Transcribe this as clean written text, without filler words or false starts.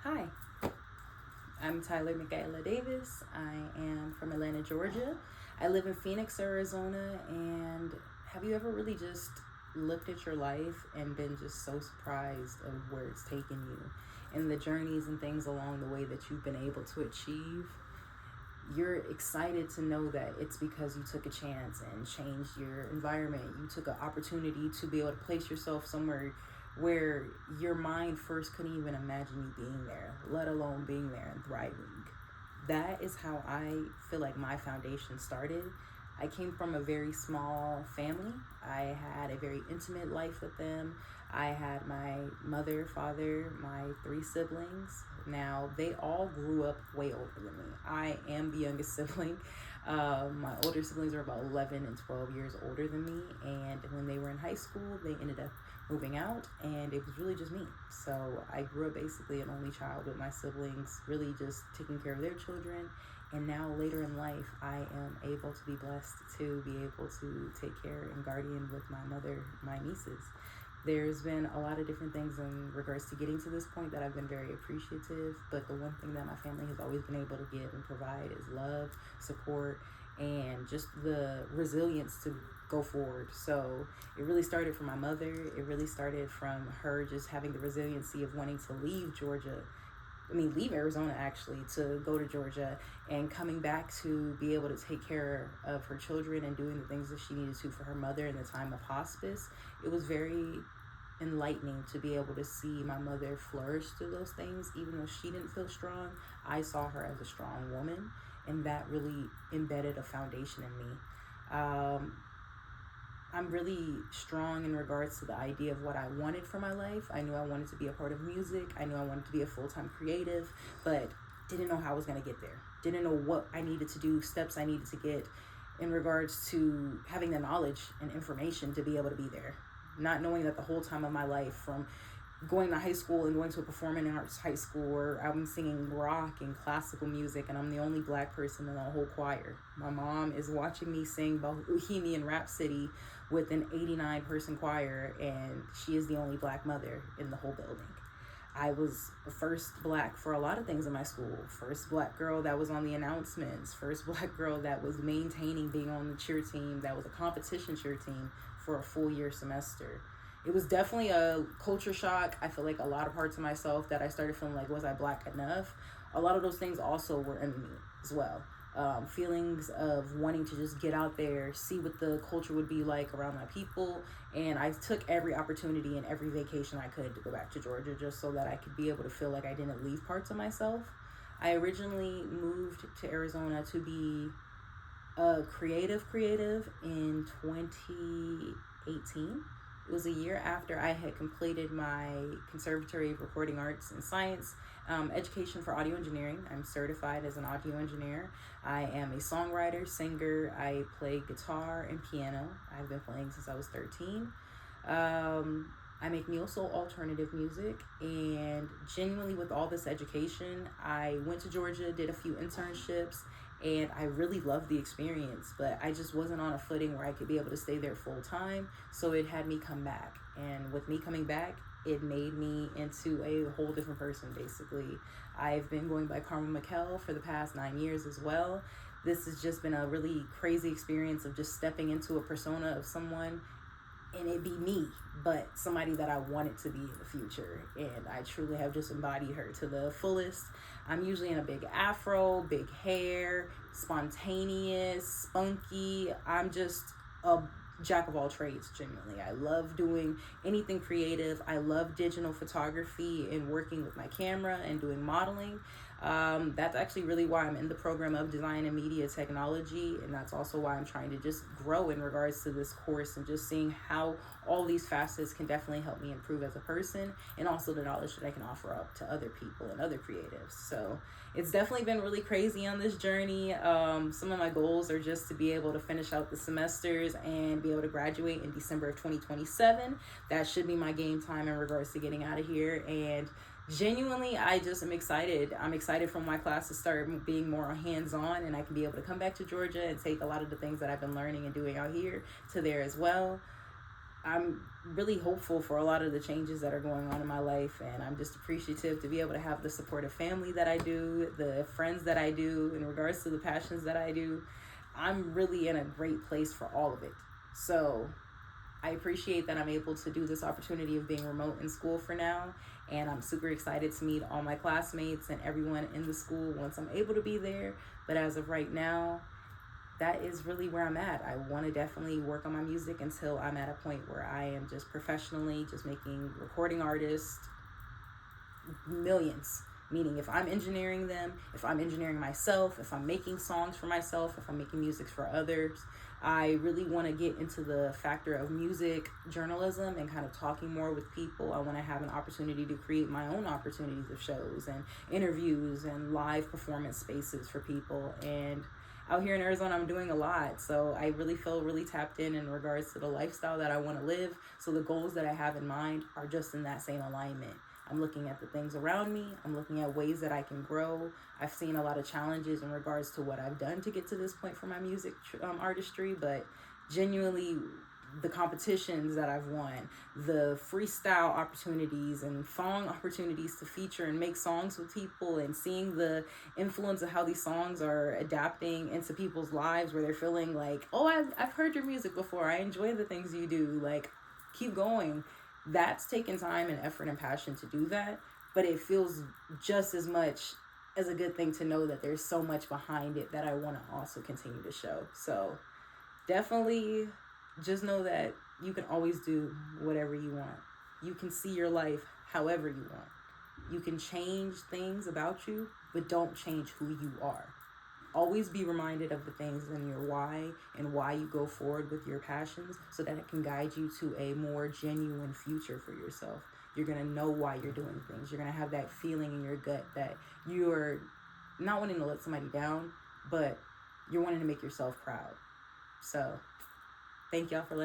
Hi, I'm Tyler-Mikaèla Davis. I am from Atlanta, Georgia. I live in Phoenix, Arizona, and have you ever really just looked at your life and been just so surprised of where it's taken you and the journeys and things along the way that you've been able to achieve? You're excited to know that it's because you took a chance and changed your environment. You took an opportunity to be able to place yourself somewhere where your mind first couldn't even imagine you being there, let alone being there and thriving. That is how I feel like my foundation started. I came from a very small family. I had a very intimate life with them. I had my mother, father, my three siblings. Now, they all grew up way older than me. I am the youngest sibling. My older siblings are about 11 and 12 years older than me. And when they were in high school, they ended up moving out, and it was really just me. So I grew up basically an only child with my siblings, really just taking care of their children. And now later in life, I am able to be blessed to be able to take care and guardian with my mother, my nieces. There's been a lot of different things in regards to getting to this point that I've been very appreciative, but the one thing that my family has always been able to give and provide is love, support, and just the resilience to go forward. So it really started from my mother. It really started from her just having the resiliency of wanting to leave Georgia. Leave Arizona actually to go to Georgia, and coming back to be able to take care of her children and doing the things that she needed to for her mother in the time of hospice. It was very enlightening to be able to see my mother flourish through those things. Even though she didn't feel strong, I saw her as a strong woman, and that really embedded a foundation in me. I'm really strong in regards to the idea of what I wanted for my life. I knew I wanted to be a part of music. I knew I wanted to be a full-time creative, but didn't know how I was going to get there. Didn't know what I needed to do, steps I needed to get in regards to having the knowledge and information to be able to be there. Not knowing that the whole time of my life, from going to high school and going to a performing arts high school where I'm singing rock and classical music, and I'm the only black person in the whole choir. My mom is watching me sing Bohemian Rhapsody with an 89 person choir, and she is the only black mother in the whole building. I was first black for a lot of things in my school. First black girl that was on the announcements. First black girl that was maintaining being on the cheer team, that was a competition cheer team for a full year semester. It was definitely a culture shock. I feel like a lot of parts of myself that I started feeling like, was I black enough? A lot of those things also were in me as well. Feelings of wanting to just get out there, see what the culture would be like around my people. And I took every opportunity and every vacation I could to go back to Georgia just so that I could be able to feel like I didn't leave parts of myself. I originally moved to Arizona to be a creative in 2018. It was a year after I had completed my Conservatory of Recording Arts and Science education for audio engineering. I'm certified as an audio engineer. I am a songwriter, singer. I play guitar and piano. I've been playing since I was 13. I make neo-soul alternative music, and genuinely with all this education, I went to Georgia, did a few internships, and I really loved the experience, but I just wasn't on a footing where I could be able to stay there full time, so it had me come back. And with me coming back, it made me into a whole different person, basically. I've been going by Tyler-Mikaèla for the past 9 years as well. This has just been a really crazy experience of just stepping into a persona of someone, and it be me, but somebody that I wanted to be in the future. And I truly have just embodied her to the fullest. I'm usually in a big afro, big hair, spontaneous, spunky. I'm just a jack of all trades, genuinely. I love doing anything creative. I love digital photography and working with my camera and doing modeling. That's actually really why I'm in the program of design and media technology, and that's also why I'm trying to just grow in regards to this course and just seeing how all these facets can definitely help me improve as a person, and also the knowledge that I can offer up to other people and other creatives. So it's definitely been really crazy on this journey. Some of my goals are just to be able to finish out the semesters and be able to graduate in December of 2027. That should be my game time in regards to getting out of here. And genuinely, I just am excited. I'm excited for my class to start being more hands-on, and I can be able to come back to Georgia and take a lot of the things that I've been learning and doing out here to there as well. I'm really hopeful for a lot of the changes that are going on in my life, and I'm just appreciative to be able to have the supportive family that I do, the friends that I do, in regards to the passions that I do. I'm really in a great place for all of it. So I appreciate that I'm able to do this opportunity of being remote in school for now, and I'm super excited to meet all my classmates and everyone in the school once I'm able to be there. But as of right now, that is really where I'm at. I want to definitely work on my music until I'm at a point where I am just professionally just making recording artists millions. Meaning, if I'm engineering them, if I'm engineering myself, if I'm making songs for myself, if I'm making music for others, I really want to get into the factor of music journalism and kind of talking more with people. I want to have an opportunity to create my own opportunities of shows and interviews and live performance spaces for people. And out here in Arizona, I'm doing a lot. So I really feel really tapped in regards to the lifestyle that I want to live. So the goals that I have in mind are just in that same alignment. I'm looking at the things around me. I'm looking at ways that I can grow. I've seen a lot of challenges in regards to what I've done to get to this point for my music artistry, but genuinely the competitions that I've won, the freestyle opportunities and song opportunities to feature and make songs with people, and seeing the influence of how these songs are adapting into people's lives where they're feeling like, oh, I've heard your music before. I enjoy the things you do. Like, keep going. That's taken time and effort and passion to do that, but it feels just as much as a good thing to know that there's so much behind it that I want to also continue to show. So definitely just know that you can always do whatever you want. You can see your life however you want. You can change things about you, but don't change who you are. Always be reminded of the things in your why and why you go forward with your passions, so that it can guide you to a more genuine future for yourself. You're going to know why you're doing things. You're going to have that feeling in your gut that you're not wanting to let somebody down, but you're wanting to make yourself proud. So thank y'all for listening.